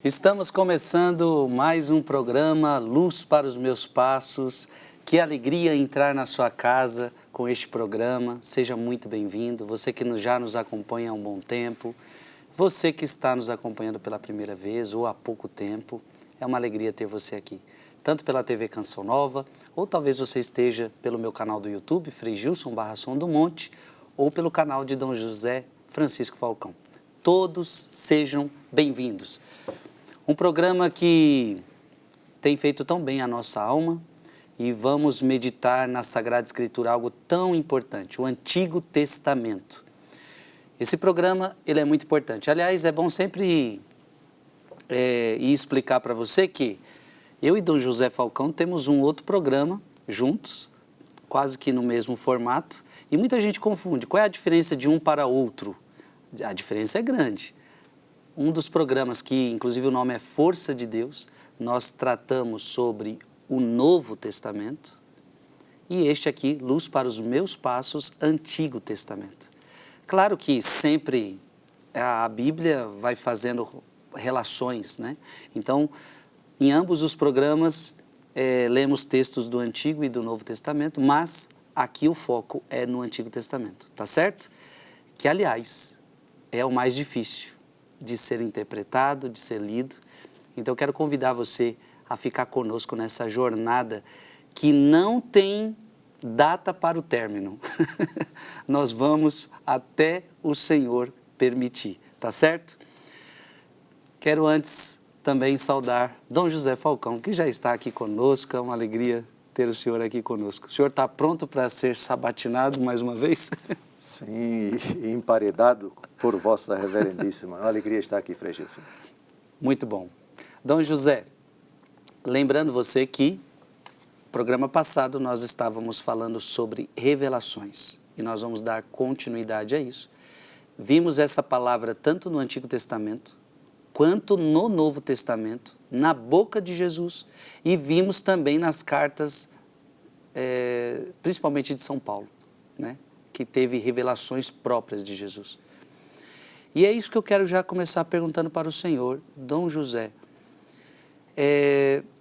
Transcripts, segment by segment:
Estamos começando mais um programa Luz para os Meus Passos. Que alegria entrar na sua casa com este programa. Seja muito bem-vindo. Você que já nos acompanha há um bom tempo, você que está nos acompanhando pela primeira vez ou há pouco tempo, é uma alegria ter você aqui. Tanto pela TV Canção Nova, ou talvez você esteja pelo meu canal do YouTube, Frei Gilson Som do Monte, ou pelo canal de Dom José Francisco Falcão. Todos sejam bem-vindos. Um programa que tem feito tão bem a nossa alma e vamos meditar na Sagrada Escritura algo tão importante, o Antigo Testamento. Esse programa ele é muito importante. Aliás, é bom sempre ir explicar para você que eu e Dom José Falcão temos um outro programa juntos, quase que no mesmo formato, e muita gente confunde. Qual é a diferença de um para outro? A diferença é grande. Um dos programas que, inclusive, o nome é Força de Deus, nós tratamos sobre o Novo Testamento. E este aqui, Luz para os Meus Passos, Antigo Testamento. Claro que sempre a Bíblia vai fazendo relações, né? Então, em ambos os programas, lemos textos do Antigo e do Novo Testamento, mas aqui o foco é no Antigo Testamento, tá certo? Que, aliás, é o mais difícil de ser interpretado, de ser lido. Então eu quero convidar você a ficar conosco nessa jornada que não tem data para o término. Nós vamos até o Senhor permitir, tá certo? Quero antes também saudar Dom José Falcão, que já está aqui conosco. É uma alegria ter o senhor aqui conosco. O senhor está pronto para ser sabatinado mais uma vez? Sim, emparedado por vossa reverendíssima. É uma alegria estar aqui, Frei Gilson. Muito bom. Dom José, lembrando você que no programa passado nós estávamos falando sobre revelações e nós vamos dar continuidade a isso. Vimos essa palavra tanto no Antigo Testamento quanto no Novo Testamento, na boca de Jesus, e vimos também nas cartas, principalmente de São Paulo, né? Que teve revelações próprias de Jesus. E é isso que eu quero já começar perguntando para o senhor, Dom José.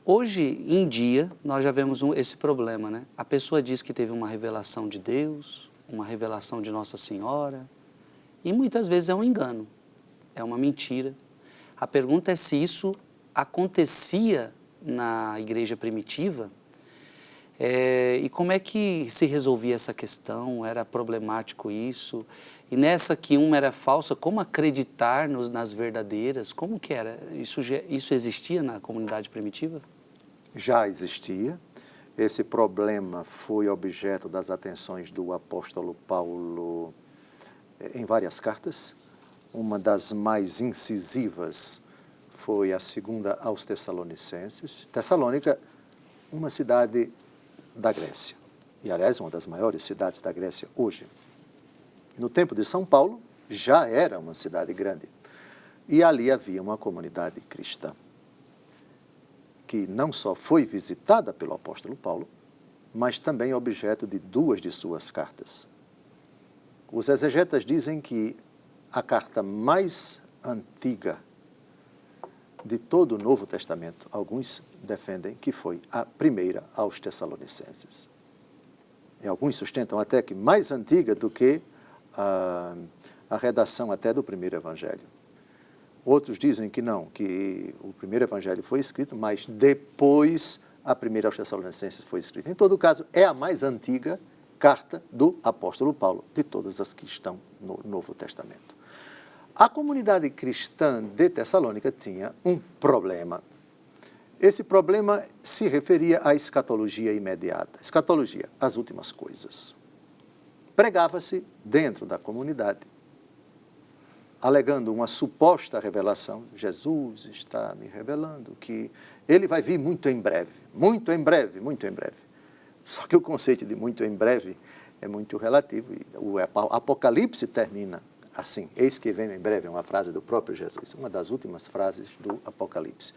Hoje em dia, nós já vemos esse problema, né? A pessoa diz que teve uma revelação de Deus, uma revelação de Nossa Senhora, e muitas vezes é um engano, é uma mentira. A pergunta é se isso acontecia na igreja primitiva. E como é que se resolvia essa questão? Era problemático isso? E nessa que uma era falsa, como acreditar nas verdadeiras? Como que era? Isso existia na comunidade primitiva? Já existia. Esse problema foi objeto das atenções do apóstolo Paulo em várias cartas. Uma das mais incisivas foi a segunda aos Tessalonicenses. Tessalônica, uma cidade da Grécia, e aliás uma das maiores cidades da Grécia hoje. No tempo de São Paulo, já era uma cidade grande, e ali havia uma comunidade cristã, que não só foi visitada pelo apóstolo Paulo, mas também objeto de duas de suas cartas. Os exegetas dizem que a carta mais antiga de todo o Novo Testamento, alguns defendem que foi a primeira aos Tessalonicenses. E alguns sustentam até que mais antiga do que a redação até do primeiro evangelho. Outros dizem que não, que o primeiro evangelho foi escrito, mas depois a primeira aos Tessalonicenses foi escrita. Em todo caso, é a mais antiga carta do apóstolo Paulo, de todas as que estão no Novo Testamento. A comunidade cristã de Tessalônica tinha um problema. Esse problema se referia à escatologia imediata. Escatologia, as últimas coisas. Pregava-se dentro da comunidade, alegando uma suposta revelação. Jesus está me revelando que ele vai vir muito em breve, muito em breve, muito em breve. Só que o conceito de muito em breve é muito relativo. O Apocalipse termina assim, eis que vem em breve, é uma frase do próprio Jesus, uma das últimas frases do Apocalipse.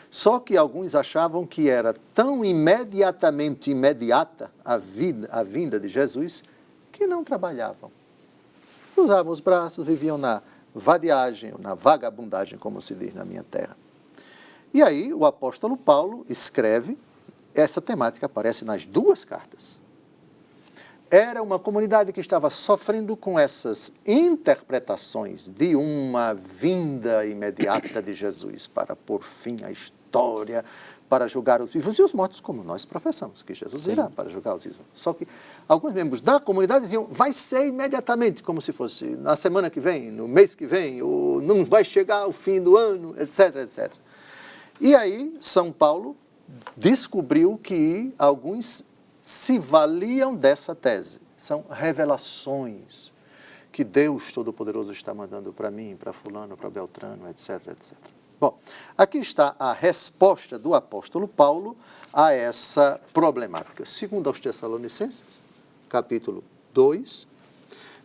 Só que alguns achavam que era tão imediatamente imediata a vinda de Jesus, que não trabalhavam. Cruzavam os braços, viviam na vadiagem, na vagabundagem, como se diz na minha terra. E aí o apóstolo Paulo escreve, essa temática aparece nas duas cartas. Era uma comunidade que estava sofrendo com essas interpretações de uma vinda imediata de Jesus para pôr fim à história, para julgar os vivos e os mortos, como nós professamos, que Jesus virá para julgar os vivos. Só que alguns membros da comunidade diziam, vai ser imediatamente, como se fosse na semana que vem, no mês que vem, ou não vai chegar o fim do ano, etc, etc. E aí, São Paulo descobriu que alguns se valiam dessa tese. São revelações que Deus Todo-Poderoso está mandando para mim, para fulano, para Beltrano, etc, etc. Bom, aqui está a resposta do apóstolo Paulo a essa problemática. Segundo aos Tessalonicenses, capítulo 2,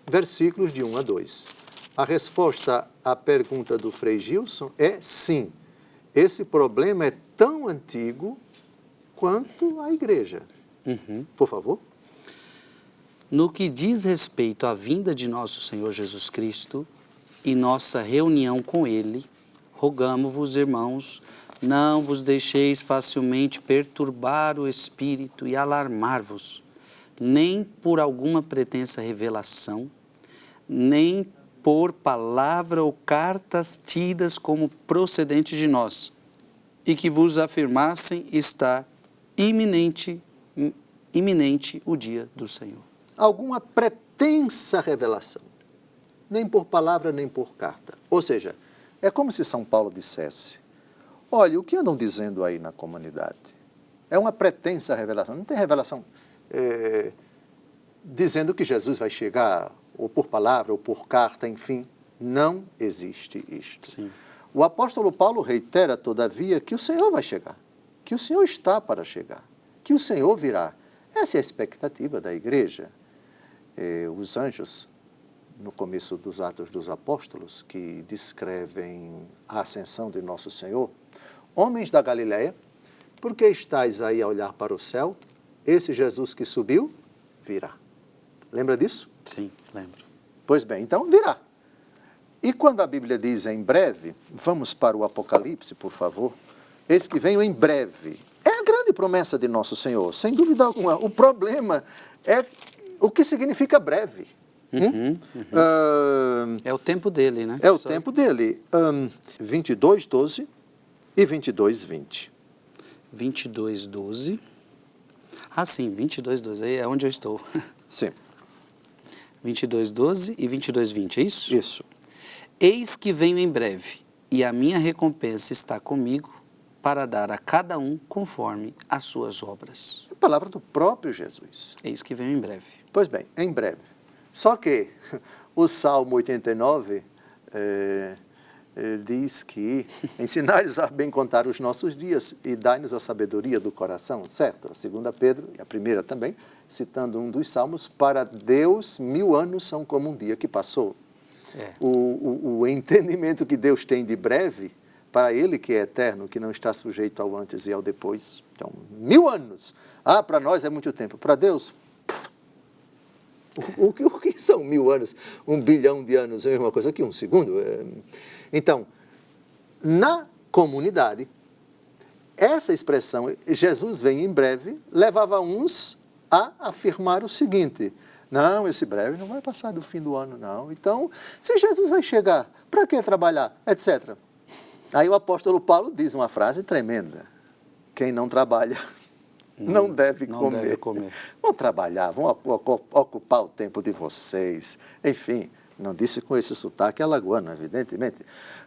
versículos de 1 a 2. A resposta à pergunta do Frei Gilson é sim. Esse problema é tão antigo quanto a igreja. Por favor. No que diz respeito à vinda de nosso Senhor Jesus Cristo e nossa reunião com Ele, rogamo-vos, irmãos, não vos deixeis facilmente perturbar o espírito e alarmar-vos, nem por alguma pretensa revelação, nem por palavra ou cartas tidas como procedentes de nós, e que vos afirmassem estar iminente o dia do Senhor. Alguma pretensa revelação, nem por palavra, nem por carta. Ou seja, é como se São Paulo dissesse, olha, o que andam dizendo aí na comunidade? É uma pretensa revelação, não tem revelação dizendo que Jesus vai chegar, ou por palavra, ou por carta, enfim, não existe isto. Sim. O apóstolo Paulo reitera, todavia, que o Senhor vai chegar, que o Senhor está para chegar, que o Senhor virá. Essa é a expectativa da igreja. Os anjos, no começo dos Atos dos Apóstolos, que descrevem a ascensão de nosso Senhor, homens da Galileia, por que estáis aí a olhar para o céu? Esse Jesus que subiu, virá. Lembra disso? Sim, lembro. Pois bem, então virá. E quando a Bíblia diz em breve, vamos para o Apocalipse, por favor, eis que venho em breve. É a grande promessa de nosso Senhor, sem dúvida alguma. O problema é o que significa breve. É o tempo dele, né? É o tempo dele. 22:12 e 22:20. 22:12. Ah, sim, 22:12. Aí é onde eu estou. Sim. 22:12 e 22:20, é isso? Isso. Eis que venho em breve, e a minha recompensa está comigo, para dar a cada um conforme as suas obras. É a palavra do próprio Jesus. Eis que venho em breve. Pois bem, em breve. Só que o Salmo 89 diz que ensinai-nos a bem contar os nossos dias e dai-nos a sabedoria do coração, certo? A segunda Pedro, e a primeira também, citando um dos salmos, para Deus 1000 anos são como um dia que passou. O entendimento que Deus tem de breve, para Ele que é eterno, que não está sujeito ao antes e ao depois, então 1000 anos. Ah, para nós é muito tempo. Para Deus, o que são 1000 anos? 1 bilhão de anos é a mesma coisa que um segundo. Então, na comunidade, essa expressão, Jesus vem em breve, levava uns a afirmar o seguinte, não, esse breve não vai passar do fim do ano, não. Então, se Jesus vai chegar, para que trabalhar, etc. Aí o apóstolo Paulo diz uma frase tremenda, quem não trabalha não deve comer. Vão trabalhar, vão ocupar o tempo de vocês. Enfim, não disse com esse sotaque alagoano, evidentemente.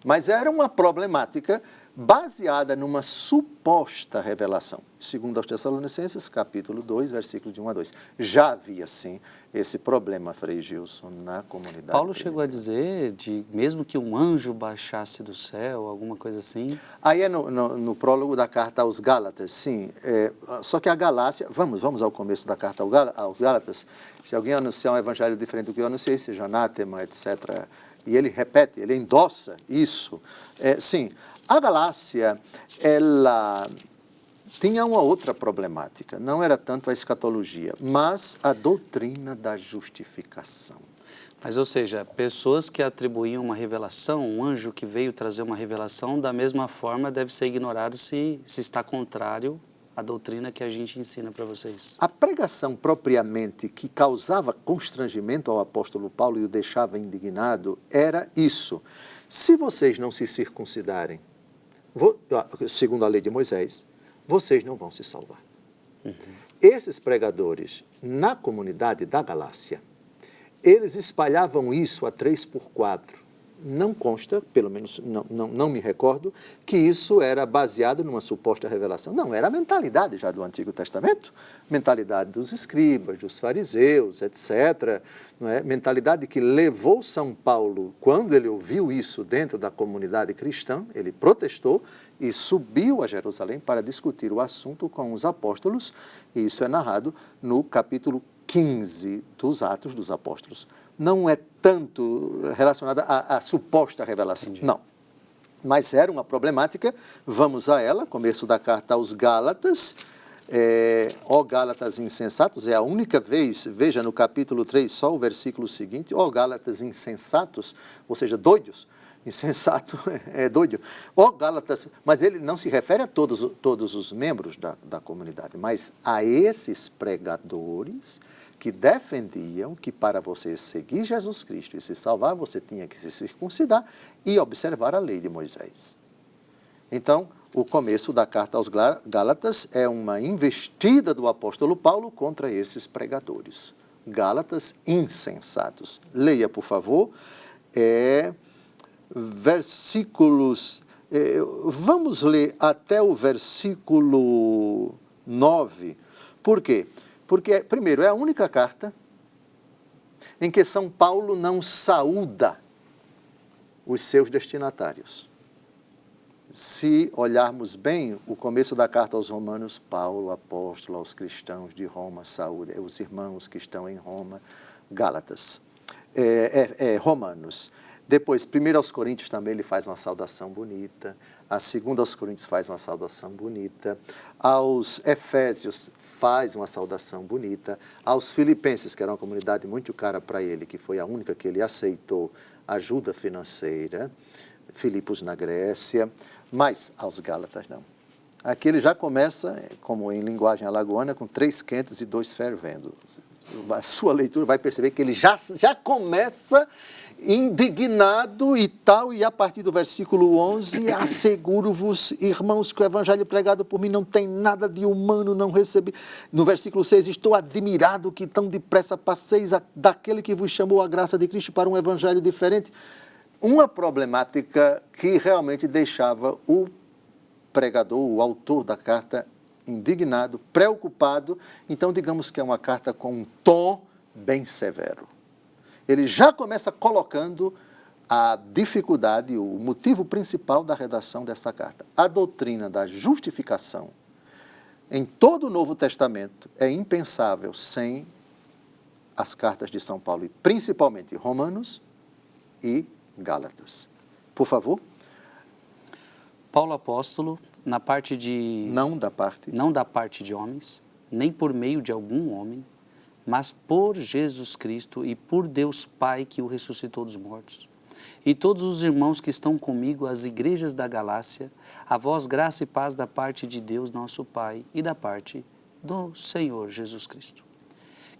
Mas era uma problemática baseada numa suposição suposta revelação. Segundo aos Tessalonicenses, capítulo 2, versículos de 1 a 2. Já havia, sim, esse problema, Frei Gilson, na comunidade. Paulo chegou a dizer, mesmo que um anjo baixasse do céu, alguma coisa assim. Aí é no prólogo da carta aos Gálatas, sim. Só que a Galácia, vamos ao começo da carta aos Gálatas. Se alguém anunciar um evangelho diferente do que eu anunciei, seja anátema, etc., e ele repete, ele endossa isso. Sim, a Galácia, ela tinha uma outra problemática. Não era tanto a escatologia, mas a doutrina da justificação. Mas, ou seja, pessoas que atribuíam uma revelação, um anjo que veio trazer uma revelação, da mesma forma deve ser ignorado se está contrário à doutrina que a gente ensina para vocês. A pregação propriamente que causava constrangimento ao apóstolo Paulo e o deixava indignado era isso. Se vocês não se circuncidarem, segundo a lei de Moisés, vocês não vão se salvar. Uhum. Esses pregadores, na comunidade da Galácia, eles espalhavam isso a 3x4. Não consta, pelo menos não me recordo, que isso era baseado numa suposta revelação. Não, era a mentalidade já do Antigo Testamento, mentalidade dos escribas, dos fariseus, etc. Não é? Mentalidade que levou São Paulo, quando ele ouviu isso dentro da comunidade cristã, ele protestou e subiu a Jerusalém para discutir o assunto com os apóstolos, e isso é narrado no capítulo 15 dos Atos dos Apóstolos. Não é tanto relacionada à suposta revelação, entendi. Não. Mas era uma problemática, vamos a ela, começo da carta aos Gálatas. Ó Gálatas insensatos, é a única vez, veja no capítulo 3, só o versículo seguinte, ó Gálatas insensatos, ou seja, doidos. Insensato é doido. Ó Gálatas, mas ele não se refere a todos os membros da comunidade, mas a esses pregadores que defendiam que para você seguir Jesus Cristo e se salvar, você tinha que se circuncidar e observar a lei de Moisés. Então, o começo da carta aos Gálatas é uma investida do apóstolo Paulo contra esses pregadores. Gálatas insensatos. Leia, por favor, versículos... vamos ler até o versículo 9. Por quê? Porque, primeiro, é a única carta em que São Paulo não saúda os seus destinatários. Se olharmos bem o começo da carta aos Romanos, Paulo, apóstolo aos cristãos de Roma, saúde os irmãos que estão em Roma, Gálatas, Romanos. Depois, 1 aos Coríntios também ele faz uma saudação bonita, a 2 aos Coríntios faz uma saudação bonita, aos Efésios faz uma saudação bonita, aos Filipenses, que era uma comunidade muito cara para ele, que foi a única que ele aceitou ajuda financeira, Filipos na Grécia, mas aos Gálatas não. Aqui ele já começa, como em linguagem alagoana, com 3 quentes e 2 fervendo. A sua leitura vai perceber que ele já começa indignado e tal, e a partir do versículo 11, asseguro-vos, irmãos, que o evangelho pregado por mim não tem nada de humano, não recebi. No versículo 6, estou admirado que tão depressa passeis daquele que vos chamou a graça de Cristo para um evangelho diferente. Uma problemática que realmente deixava o pregador, o autor da carta, indignado, preocupado. Então, digamos que é uma carta com um tom bem severo. Ele já começa colocando a dificuldade, o motivo principal da redação dessa carta. A doutrina da justificação, em todo o Novo Testamento, é impensável sem as cartas de São Paulo, e principalmente Romanos e Gálatas. Por favor. Paulo apóstolo, na parte de... Não da parte de homens, nem por meio de algum homem, mas por Jesus Cristo e por Deus Pai que o ressuscitou dos mortos. E todos os irmãos que estão comigo, as igrejas da Galácia, a vós graça e paz da parte de Deus nosso Pai e da parte do Senhor Jesus Cristo,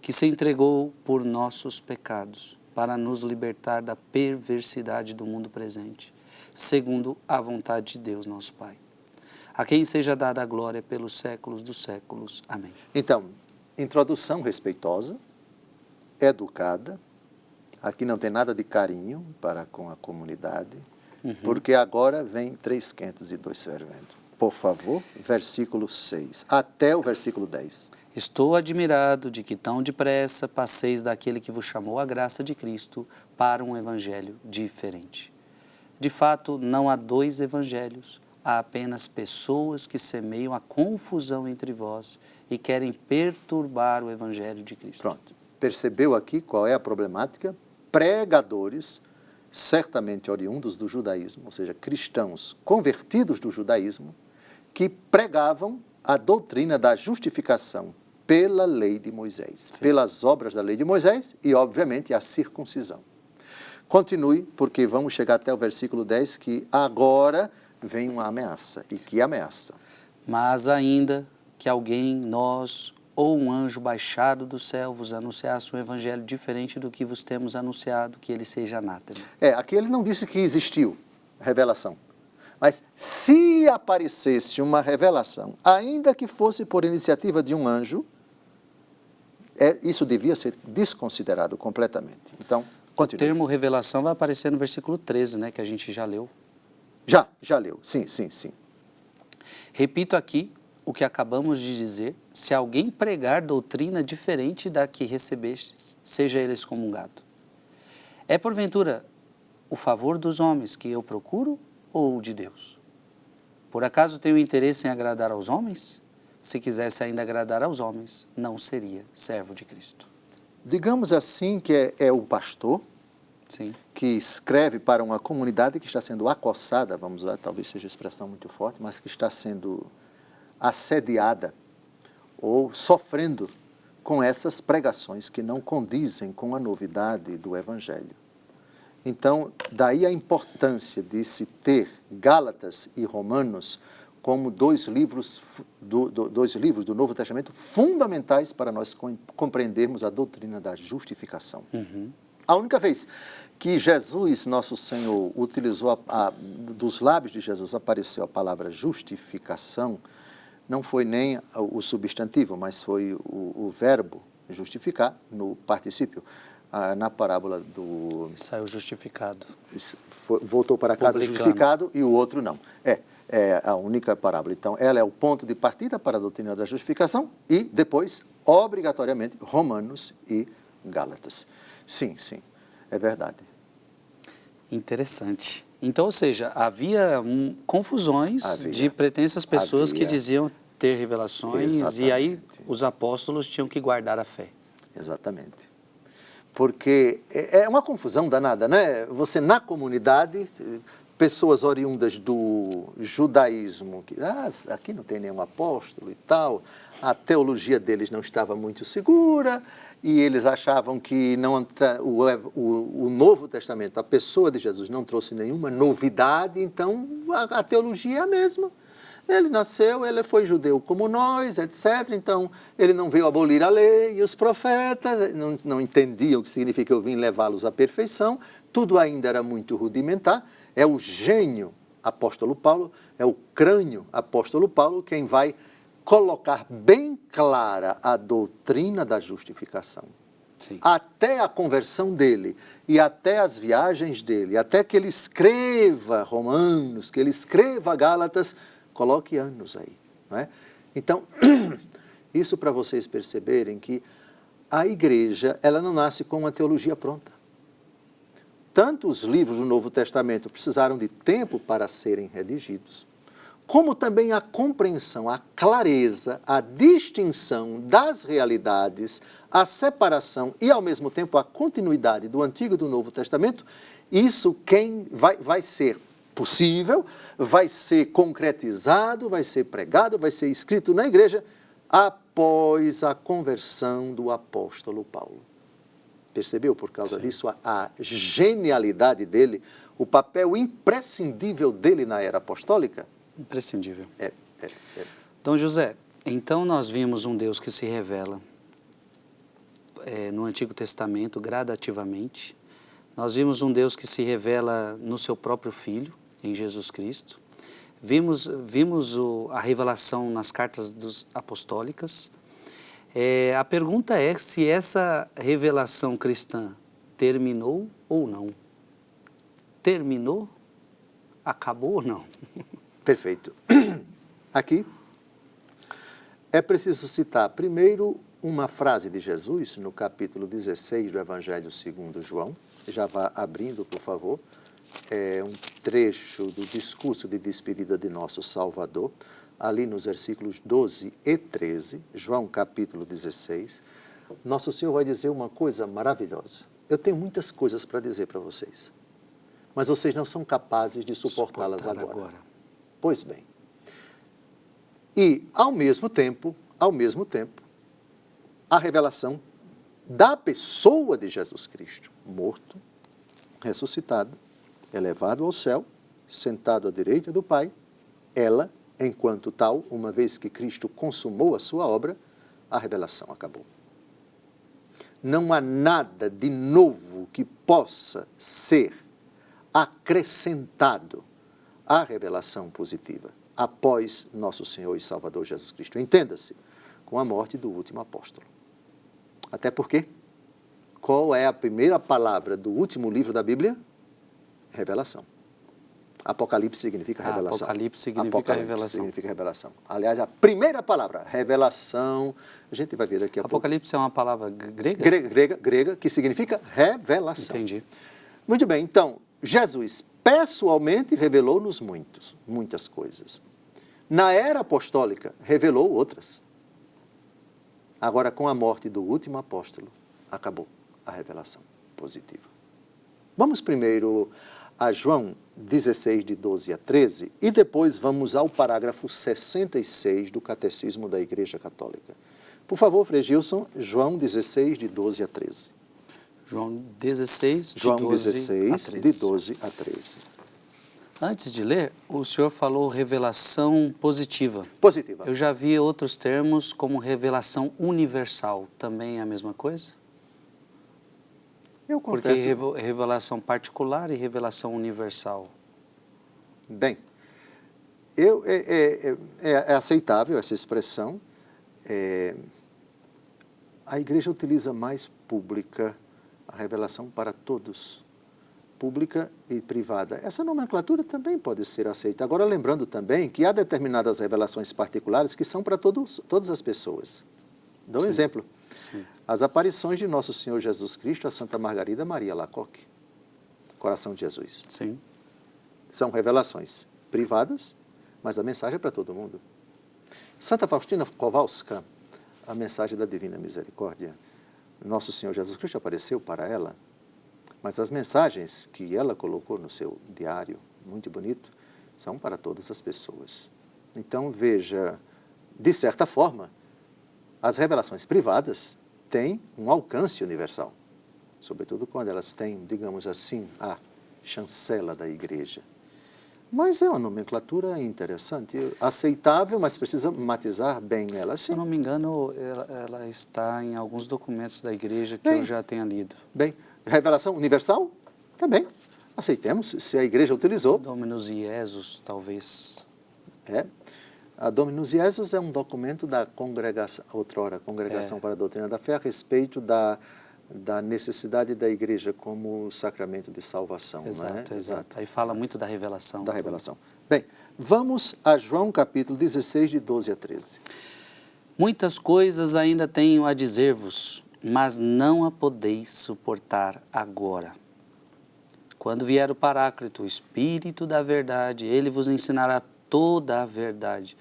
que se entregou por nossos pecados para nos libertar da perversidade do mundo presente, segundo a vontade de Deus nosso Pai, a quem seja dada a glória pelos séculos dos séculos. Amém. Então, introdução respeitosa, educada, aqui não tem nada de carinho para com a comunidade, porque agora vem 3 quentes e 2 fervendo. por favor, versículo 6, até o versículo 10. Estou admirado de que tão depressa passeis daquele que vos chamou à graça de Cristo para um evangelho diferente. De fato, não há dois evangelhos, há apenas pessoas que semeiam a confusão entre vós e querem perturbar o evangelho de Cristo. Pronto. Percebeu aqui qual é a problemática? Pregadores, certamente oriundos do judaísmo, ou seja, cristãos convertidos do judaísmo, que pregavam a doutrina da justificação pela lei de Moisés, Sim. pelas obras da lei de Moisés e, obviamente, a circuncisão. Continue, porque vamos chegar até o versículo 10, que agora vem uma ameaça. E que ameaça? Mas ainda que alguém, nós ou um anjo baixado do céu vos anunciasse um evangelho diferente do que vos temos anunciado, que ele seja anátema. Aqui ele não disse que existiu revelação. Mas se aparecesse uma revelação, ainda que fosse por iniciativa de um anjo, isso devia ser desconsiderado completamente. Então, continue. O termo revelação vai aparecer no versículo 13, né, que a gente já leu. Já leu. Sim. Repito aqui o que acabamos de dizer: se alguém pregar doutrina diferente da que recebestes, seja ele excomungado. É porventura o favor dos homens que eu procuro ou o de Deus? Por acaso tenho interesse em agradar aos homens? Se quisesse ainda agradar aos homens, não seria servo de Cristo. Digamos assim que é o pastor, Sim. que escreve para uma comunidade que está sendo acossada, vamos usar, talvez seja expressão muito forte, mas que está sendo assediada ou sofrendo com essas pregações que não condizem com a novidade do Evangelho. Então, daí a importância de se ter Gálatas e Romanos como dois livros do Novo Testamento fundamentais para nós compreendermos a doutrina da justificação. Uhum. A única vez que Jesus, nosso Senhor, utilizou, dos lábios de Jesus apareceu a palavra justificação, não foi nem o substantivo, mas foi o verbo justificar no particípio. Na parábola do... Saiu justificado. Voltou para casa Publicano. justificado e o outro não. É a única parábola. Então, ela é o ponto de partida para a doutrina da justificação e depois, obrigatoriamente, Romanos e Gálatas. Sim, é verdade. Interessante. Então, ou seja, havia confusões de pretensas pessoas que diziam ter revelações. Exatamente. E aí os apóstolos tinham que guardar a fé. Exatamente. Porque é uma confusão danada, né? Você, na comunidade, pessoas oriundas do judaísmo, que aqui não tem nenhum apóstolo e tal, a teologia deles não estava muito segura, e eles achavam que o Novo Testamento, a pessoa de Jesus, não trouxe nenhuma novidade, então a teologia é a mesma. Ele nasceu, ele foi judeu como nós, etc. Então, ele não veio abolir a lei e os profetas, não entendiam o que significa eu vim levá-los à perfeição. Tudo ainda era muito rudimentar. É o gênio apóstolo Paulo, é o crânio apóstolo Paulo quem vai colocar bem clara a doutrina da justificação. Sim. Até a conversão dele e até as viagens dele, até que ele escreva Romanos, que ele escreva Gálatas, coloque anos aí, não é? Então, isso para vocês perceberem que a igreja, ela não nasce com uma teologia pronta. Tanto os livros do Novo Testamento precisaram de tempo para serem redigidos, como também a compreensão, a clareza, a distinção das realidades, a separação e, ao mesmo tempo, a continuidade do Antigo e do Novo Testamento, isso quem vai ser possível, vai ser concretizado, vai ser pregado, vai ser escrito na igreja após a conversão do apóstolo Paulo. Percebeu? Por causa disso, a genialidade dele, o papel imprescindível dele na era apostólica? Imprescindível. Dom José, então nós vimos um Deus que se revela no Antigo Testamento gradativamente. Nós vimos um Deus que se revela no seu próprio Filho, em Jesus Cristo. Vimos a revelação nas cartas apostólicas. A pergunta é se essa revelação cristã terminou ou não. Terminou? Acabou ou não? Perfeito. Aqui é preciso citar primeiro uma frase de Jesus no capítulo 16 do Evangelho segundo João. Já vá abrindo, por favor. É um trecho do discurso de despedida de nosso Salvador, ali nos versículos 12 e 13, João capítulo 16. Nosso Senhor vai dizer uma coisa maravilhosa. Eu tenho muitas coisas para dizer para vocês, mas vocês não são capazes de suportá-las agora. Pois bem. E, ao mesmo tempo, a revelação da pessoa de Jesus Cristo, morto, ressuscitado, elevado ao céu, sentado à direita do Pai, ela, enquanto tal, uma vez que Cristo consumou a sua obra, a revelação acabou. Não há nada de novo que possa ser acrescentado à revelação positiva após nosso Senhor e Salvador Jesus Cristo. Entenda-se, com a morte do último apóstolo. Até porque, qual é a primeira palavra do último livro da Bíblia? Revelação. Apocalipse significa revelação. Apocalipse significa revelação. Significa revelação. Aliás, a primeira palavra, revelação, a gente vai ver daqui a pouco. Apocalipse é uma palavra grega? Grega, que significa revelação. Entendi. Muito bem, então, Jesus pessoalmente revelou-nos muitas coisas. Na era apostólica, revelou outras. Agora, com a morte do último apóstolo, acabou a revelação positiva. Vamos primeiro a João 16, de 12 a 13, e depois vamos ao parágrafo 66 do Catecismo da Igreja Católica. Por favor, Frei Gilson, João 16, de 12 a 13. João 16, de João 12 16, a 13. de 12 a 13. Antes de ler, o senhor falou revelação positiva. Positiva. Eu já vi outros termos como revelação universal. Também é a mesma coisa? Eu Porque confesso... revelação particular e revelação universal. Bem, é aceitável essa expressão. A igreja utiliza mais pública a revelação para todos, pública e privada. Essa nomenclatura também pode ser aceita. Agora, lembrando também que há determinadas revelações particulares que são para todas as pessoas. Dou um exemplo. Sim. As aparições de Nosso Senhor Jesus Cristo a Santa Margarida Maria Lacoque, Coração de Jesus. Sim. São revelações privadas, mas a mensagem é para todo mundo. Santa Faustina Kowalska, a mensagem da Divina Misericórdia, Nosso Senhor Jesus Cristo apareceu para ela, mas as mensagens que ela colocou no seu diário, muito bonito, são para todas as pessoas. Então, veja, de certa forma, as revelações privadas têm um alcance universal, sobretudo quando elas têm, digamos assim, a chancela da igreja. Mas é uma nomenclatura interessante, aceitável, mas precisa matizar bem ela. Se eu não me engano, ela está em alguns documentos da igreja que Bem, eu já tenha lido. Bem, revelação universal? Também. Aceitemos, se a igreja utilizou. Dominus Jesus, talvez. A Dominus Jesus é um documento da congregação, outrora, Congregação para a Doutrina da Fé, a respeito da necessidade da igreja como sacramento de salvação. Exato, exato. Aí fala muito da revelação. Da revelação. Bem, vamos a João capítulo 16, de 12 a 13. Muitas coisas ainda tenho a dizer-vos, mas não a podeis suportar agora. Quando vier o Paráclito, o Espírito da verdade, ele vos ensinará toda a verdade,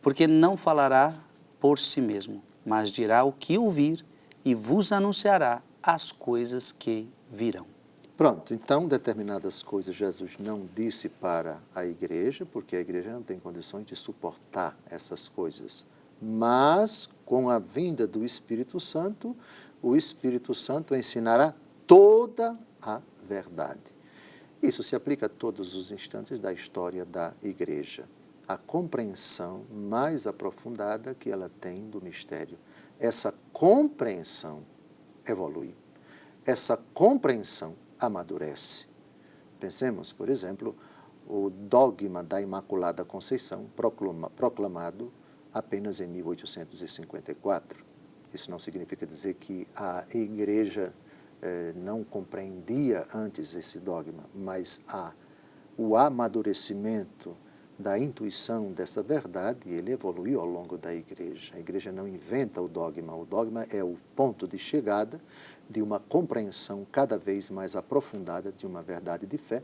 porque não falará por si mesmo, mas dirá o que ouvir e vos anunciará as coisas que virão. Pronto, então determinadas coisas Jesus não disse para a igreja, porque a igreja não tem condições de suportar essas coisas. Mas, com a vinda do Espírito Santo, o Espírito Santo ensinará toda a verdade. Isso se aplica a todos os instantes da história da igreja. A compreensão mais aprofundada que ela tem do mistério. Essa compreensão evolui. Essa compreensão amadurece. Pensemos, por exemplo, o dogma da Imaculada Conceição, proclamado apenas em 1854. Isso não significa dizer que a igreja não compreendia antes esse dogma, mas o amadurecimento da intuição dessa verdade, ele evoluiu ao longo da igreja. A igreja não inventa o dogma é o ponto de chegada de uma compreensão cada vez mais aprofundada de uma verdade de fé,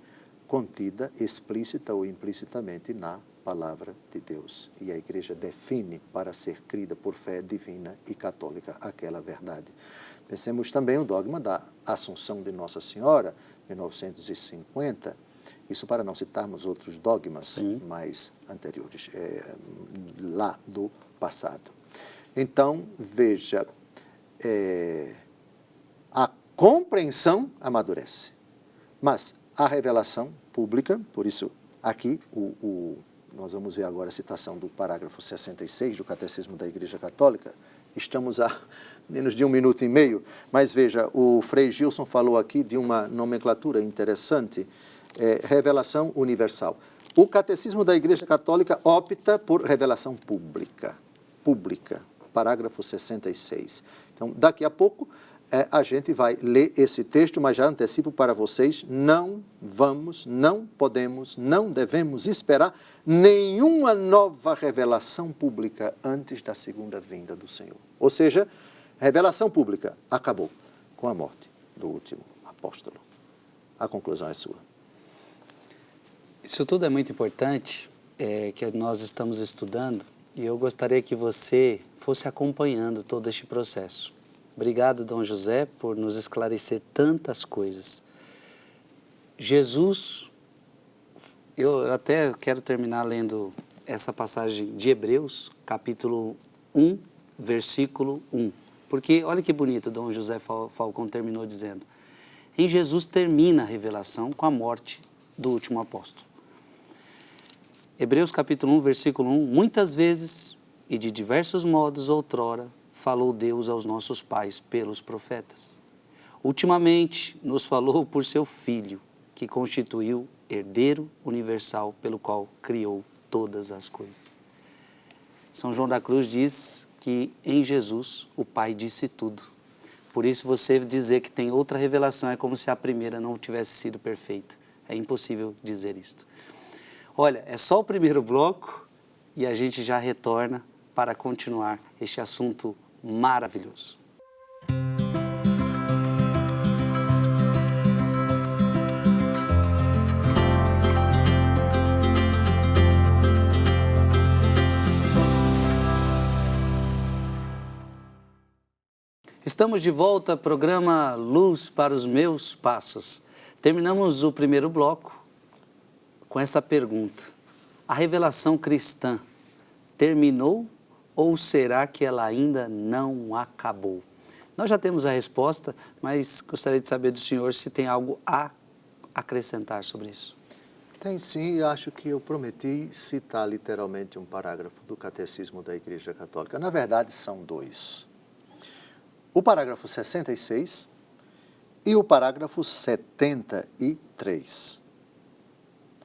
contida explícita ou implicitamente na palavra de Deus. E a igreja define para ser crida por fé divina e católica aquela verdade. Pensemos também o dogma da Assunção de Nossa Senhora, 1950, isso para não citarmos outros dogmas mais anteriores, lá do passado. Então, veja, a compreensão amadurece, mas a revelação pública, por isso aqui nós vamos ver agora a citação do parágrafo 66 do Catecismo da Igreja Católica. Estamos a menos de 1 minuto e meio, mas veja, o Frei Gilson falou aqui de uma nomenclatura interessante, revelação universal. O Catecismo da Igreja Católica opta por revelação pública, parágrafo 66. Então, daqui a pouco, a gente vai ler esse texto, mas já antecipo para vocês, não vamos, não podemos, não devemos esperar nenhuma nova revelação pública antes da segunda vinda do Senhor. Ou seja, revelação pública acabou com a morte do último apóstolo. A conclusão é sua. Isso tudo é muito importante, que nós estamos estudando, e eu gostaria que você fosse acompanhando todo este processo. Obrigado, Dom José, por nos esclarecer tantas coisas. Jesus, eu até quero terminar lendo essa passagem de Hebreus, capítulo 1, versículo 1. Porque, olha que bonito, Dom José Falcão terminou dizendo, em Jesus termina a revelação com a morte do último apóstolo. Hebreus capítulo 1, versículo 1, muitas vezes e de diversos modos outrora falou Deus aos nossos pais pelos profetas. Ultimamente nos falou por seu Filho, que constituiu herdeiro universal pelo qual criou todas as coisas. São João da Cruz diz que em Jesus o Pai disse tudo. Por isso você dizer que tem outra revelação é como se a primeira não tivesse sido perfeita. É impossível dizer isto. Olha, é só o primeiro bloco e a gente já retorna para continuar este assunto maravilhoso. Estamos de volta ao programa Luz para os Meus Passos. Terminamos o primeiro bloco com essa pergunta. A revelação cristã terminou ou será que ela ainda não acabou? Nós já temos a resposta, mas gostaria de saber do senhor se tem algo a acrescentar sobre isso. Tem sim, e acho que eu prometi citar literalmente um parágrafo do Catecismo da Igreja Católica. Na verdade, são dois. O parágrafo 66 e o parágrafo 73.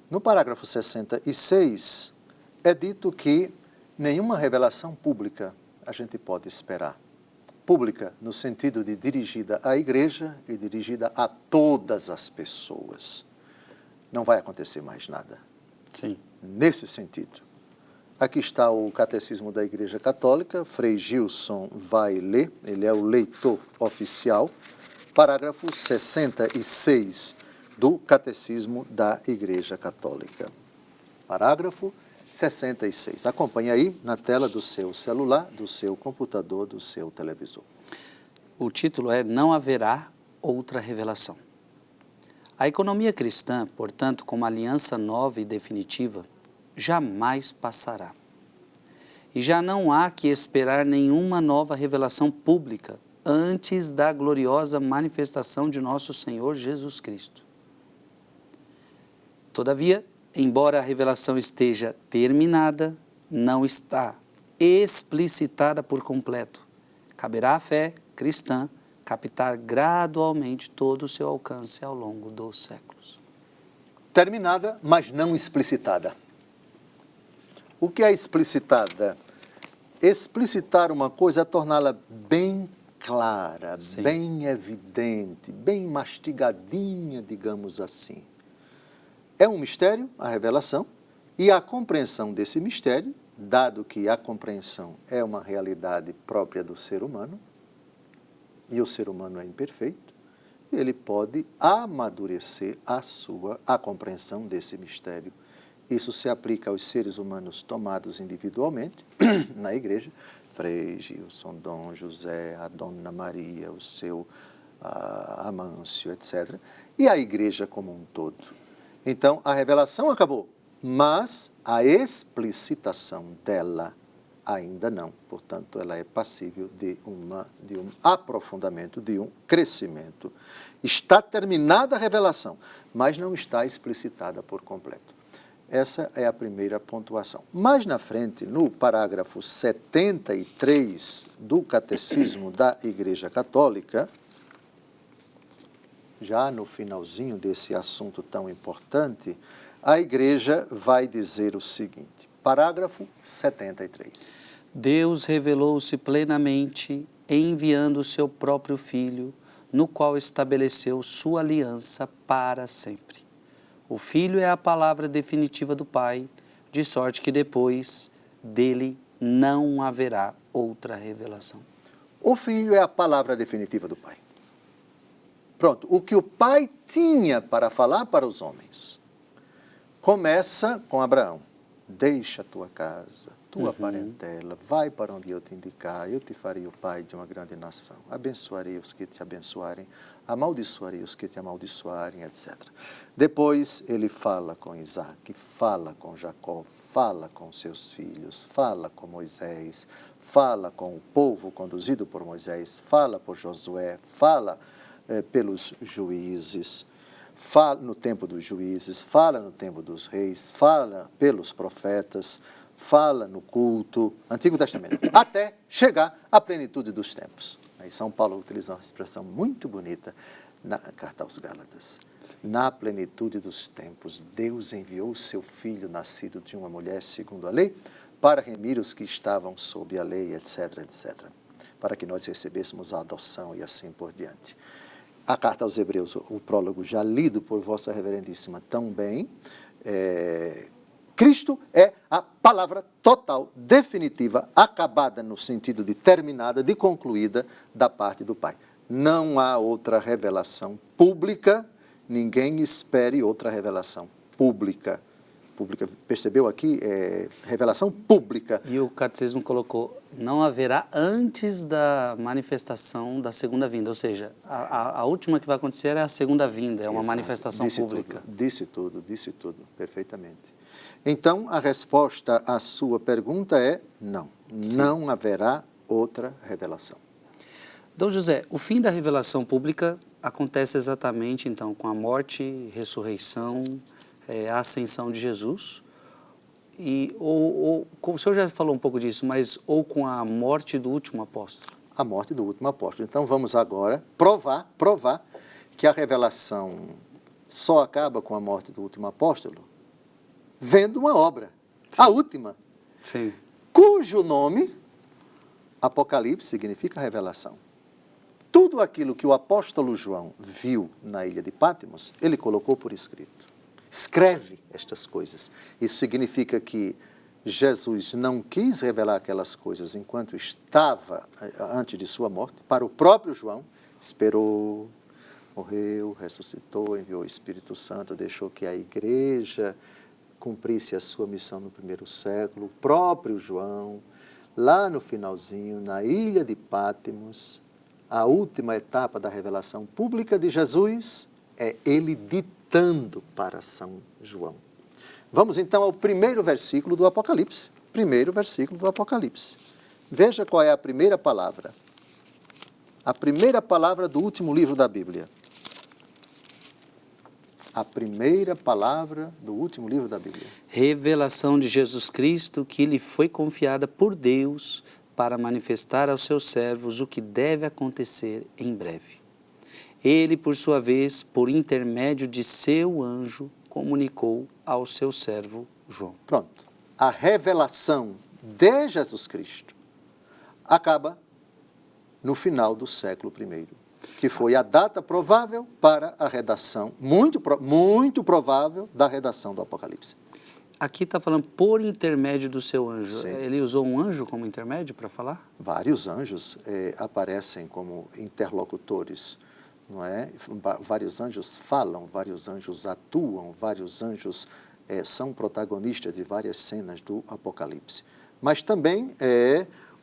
No parágrafo 66, é dito que nenhuma revelação pública a gente pode esperar. Pública no sentido de dirigida à igreja e dirigida a todas as pessoas. Não vai acontecer mais nada. Sim. Nesse sentido. Aqui está o Catecismo da Igreja Católica, Frei Gilson vai ler, ele é o leitor oficial, parágrafo 66 do Catecismo da Igreja Católica. Parágrafo 66. Acompanhe aí na tela do seu celular, do seu computador, do seu televisor. O título é Não haverá outra revelação. A economia cristã, portanto, como aliança nova e definitiva, jamais passará. E já não há que esperar nenhuma nova revelação pública antes da gloriosa manifestação de nosso Senhor Jesus Cristo. Todavia, embora a revelação esteja terminada, não está explicitada por completo. Caberá à fé cristã captar gradualmente todo o seu alcance ao longo dos séculos. Terminada, mas não explicitada. O que é explicitada? Explicitar uma coisa é torná-la bem clara, Sim. bem evidente, bem mastigadinha, digamos assim. É um mistério, a revelação, E a compreensão desse mistério, dado que a compreensão é uma realidade própria do ser humano, e o ser humano é imperfeito, ele pode amadurecer a compreensão desse mistério. Isso se aplica aos seres humanos tomados individualmente, na igreja, Frei Gilson, Dom José, a Dona Maria, o seu Amâncio, etc. E a igreja como um todo. Então, a revelação acabou, mas a explicitação dela ainda não. Portanto, ela é passível de um aprofundamento, de um crescimento. Está terminada a revelação, mas não está explicitada por completo. Essa é a primeira pontuação. Mais na frente, no parágrafo 73 do Catecismo da Igreja Católica, já no finalzinho desse assunto tão importante, a Igreja vai dizer o seguinte, parágrafo 73. Deus revelou-se plenamente enviando o seu próprio Filho, no qual estabeleceu sua aliança para sempre. O Filho é a palavra definitiva do Pai, de sorte que depois dele não haverá outra revelação. O Filho é a palavra definitiva do Pai. Pronto, o que o Pai tinha para falar para os homens começa com Abraão. Deixa a tua casa, tua parentela, vai para onde eu te indicar, eu te farei o pai de uma grande nação, abençoarei os que te abençoarem, amaldiçoarei os que te amaldiçoarem, etc. Depois ele fala com Isaac, fala com Jacó, fala com seus filhos, fala com Moisés, fala com o povo conduzido por Moisés, fala por Josué, fala pelos juízes, fala no tempo dos juízes, fala no tempo dos reis, fala pelos profetas, fala no culto, Antigo Testamento, até chegar à plenitude dos tempos. Aí São Paulo utiliza uma expressão muito bonita na carta aos Gálatas. Na plenitude dos tempos, Deus enviou o seu Filho, nascido de uma mulher segundo a lei, para remir os que estavam sob a lei, etc., etc., para que nós recebêssemos a adoção e assim por diante. A carta aos Hebreus, o prólogo já lido por Vossa Reverendíssima também, Cristo é a palavra total, definitiva, acabada no sentido de terminada, de concluída da parte do Pai. Não há outra revelação pública, ninguém espere outra revelação pública. Percebeu aqui? Revelação pública. E o catecismo colocou, não haverá antes da manifestação da segunda vinda, ou seja, a última que vai acontecer é a segunda vinda, é uma manifestação pública. Disse tudo, perfeitamente. Então, a resposta à sua pergunta é não. Sim. Não haverá outra revelação. Dom José, o fim da revelação pública acontece exatamente, então, com a morte, ressurreição, a ascensão de Jesus, o senhor já falou um pouco disso, mas ou com a morte do último apóstolo? A morte do último apóstolo. Então vamos agora provar que a revelação só acaba com a morte do último apóstolo vendo uma obra, sim, a última, sim, cujo nome, Apocalipse, significa revelação. Tudo aquilo que o apóstolo João viu na ilha de Patmos, ele colocou por escrito. Escreve estas coisas. Isso significa que Jesus não quis revelar aquelas coisas enquanto estava antes de sua morte. Para o próprio João, esperou, morreu, ressuscitou, enviou o Espírito Santo, deixou que a igreja cumprisse a sua missão no primeiro século. O próprio João, lá no finalzinho, na ilha de Patmos, a última etapa da revelação pública de Jesus é ele ditando para São João. Vamos então ao primeiro versículo do Apocalipse. Primeiro versículo do Apocalipse. Veja qual é a primeira palavra. A primeira palavra do último livro da Bíblia. A primeira palavra do último livro da Bíblia. Revelação de Jesus Cristo que lhe foi confiada por Deus para manifestar aos seus servos o que deve acontecer em breve. Ele, por sua vez, por intermédio de seu anjo, comunicou ao seu servo João. Pronto. A revelação de Jesus Cristo acaba no final do século I, que foi a data provável para a redação, muito provável, da redação do Apocalipse. Aqui está falando por intermédio do seu anjo. Sim. Ele usou um anjo como intermédio para falar? Vários anjos aparecem como interlocutores, não é? Vários anjos falam, vários anjos atuam, vários anjos são protagonistas de várias cenas do Apocalipse. Mas também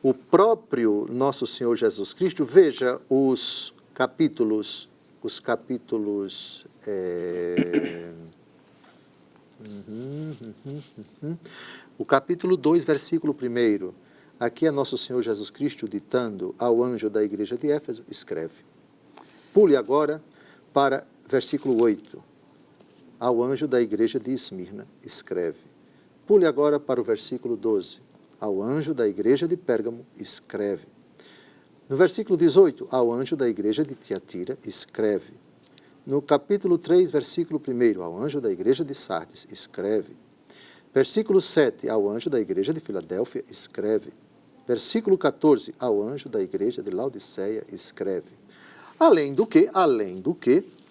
o próprio nosso Senhor Jesus Cristo, veja os capítulos o capítulo 2, versículo 1, aqui é nosso Senhor Jesus Cristo ditando ao anjo da igreja de Éfeso, escreve. Pule agora para versículo 8, ao anjo da igreja de Esmirna, escreve. Pule agora para o versículo 12, ao anjo da igreja de Pérgamo, escreve. No versículo 18, ao anjo da igreja de Tiatira, escreve. No capítulo 3, versículo 1, ao anjo da igreja de Sardes, escreve. Versículo 7, ao anjo da igreja de Filadélfia, escreve. Versículo 14, ao anjo da igreja de Laodiceia, escreve. Além do que,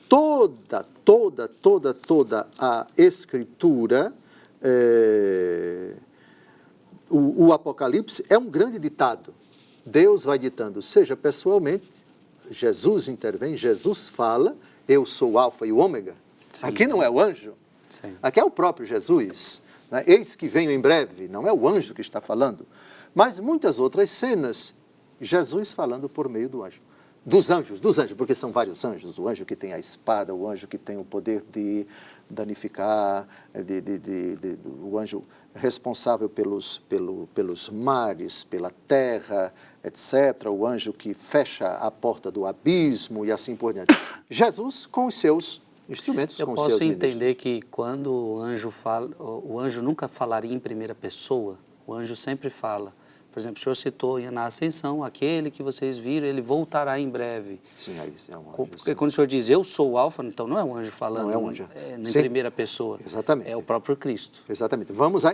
toda a Escritura, o Apocalipse é um grande ditado. Deus vai ditando, seja pessoalmente, Jesus intervém, Jesus fala, eu sou o alfa e o ômega. Sim. Aqui não é o anjo, sim. Aqui é o próprio Jesus. Né? Eis que venho em breve, não é o anjo que está falando. Mas muitas outras cenas, Jesus falando por meio do anjo. Dos anjos, porque são vários anjos. O anjo que tem a espada, o anjo que tem o poder de danificar, o anjo responsável pelos mares, pela terra, etc. O anjo que fecha a porta do abismo e assim por diante. Jesus com os seus instrumentos, com os seus ministros. Eu posso entender que quando o anjo fala, o anjo nunca falaria em primeira pessoa, o anjo sempre fala. Por exemplo, o senhor citou na ascensão, aquele que vocês viram, ele voltará em breve. Sim, aí é um anjo. Porque quando o senhor diz, eu sou o alfa, então não é um anjo falando. Não é um anjo. Em primeira pessoa. Exatamente. É o próprio Cristo. Exatamente. Vamos a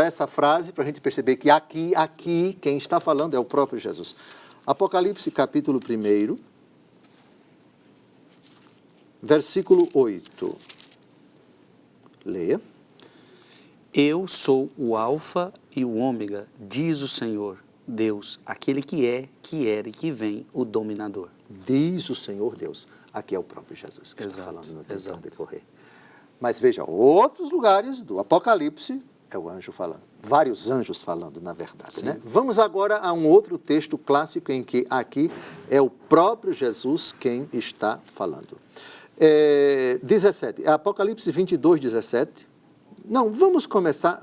essa frase para a gente perceber que aqui, quem está falando é o próprio Jesus. Apocalipse, capítulo 1, versículo 8. Leia. Eu sou o alfa e o ômega, diz o Senhor, Deus, aquele que é, que era e que vem, o dominador. Diz o Senhor Deus. Aqui é o próprio Jesus que está falando no tempo exato. decorrer. Mas veja, outros lugares do Apocalipse é o anjo falando. Vários anjos falando, na verdade. Né? Vamos agora a um outro texto clássico em que aqui é o próprio Jesus quem está falando. 17. Apocalipse 22, 17. Não, vamos começar...